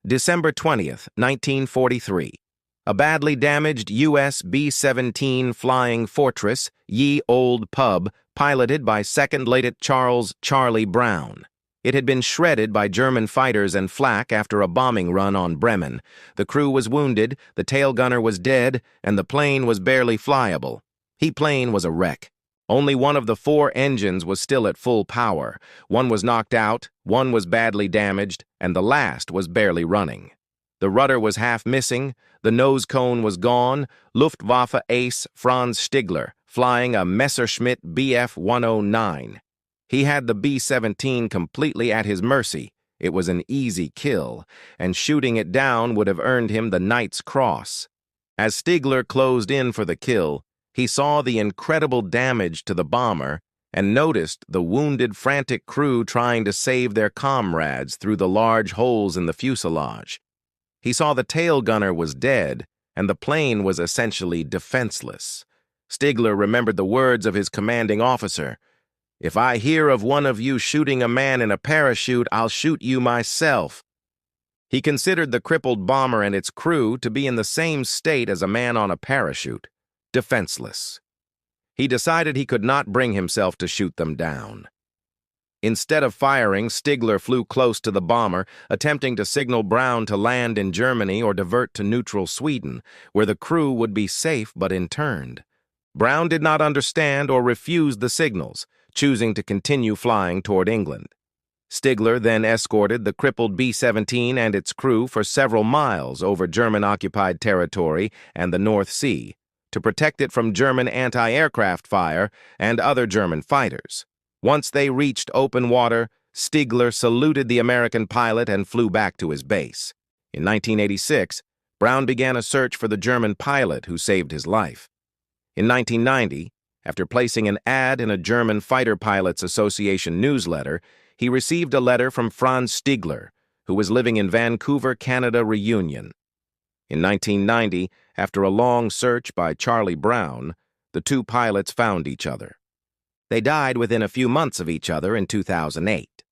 December 20th, 1943. A badly damaged U.S. B-17 Flying Fortress, Ye Old Pub, piloted by Second Lieutenant Charles Charlie Brown. It had been shredded by German fighters and flak after a bombing run on Bremen. The crew was wounded, the tail gunner was dead, and the plane was barely flyable. The plane was a wreck. Only one of the 4 engines was still at full power. One was knocked out, one was badly damaged, and the last was barely running. The rudder was half missing, the nose cone was gone. Luftwaffe ace Franz Stigler, flying a Messerschmitt Bf 109. He had the B-17 completely at his mercy. It was an easy kill, and shooting it down would have earned him the Knight's Cross. As Stigler closed in for the kill, he saw the incredible damage to the bomber and noticed the wounded, frantic crew trying to save their comrades through the large holes in the fuselage. He saw the tail gunner was dead, and the plane was essentially defenseless. Stigler remembered the words of his commanding officer, "If I hear of one of you shooting a man in a parachute, I'll shoot you myself." He considered the crippled bomber and its crew to be in the same state as a man on a parachute. Defenseless. He decided he could not bring himself to shoot them down. Instead of firing, Stigler flew close to the bomber, attempting to signal Brown to land in Germany or divert to neutral Sweden, where the crew would be safe but interned. Brown did not understand or refused the signals, choosing to continue flying toward England. Stigler then escorted the crippled B-17 and its crew for several miles over German-occupied territory and the North Sea, to protect it from German anti-aircraft fire and other German fighters. Once they reached open water, Stigler saluted the American pilot and flew back to his base. In 1986, Brown began a search for the German pilot who saved his life. In 1990, after placing an ad in a German Fighter Pilots Association newsletter, he received a letter from Franz Stigler, who was living in Vancouver, Canada Reunion. In 1990, after a long search by Charlie Brown, the 2 pilots found each other. They died within a few months of each other in 2008.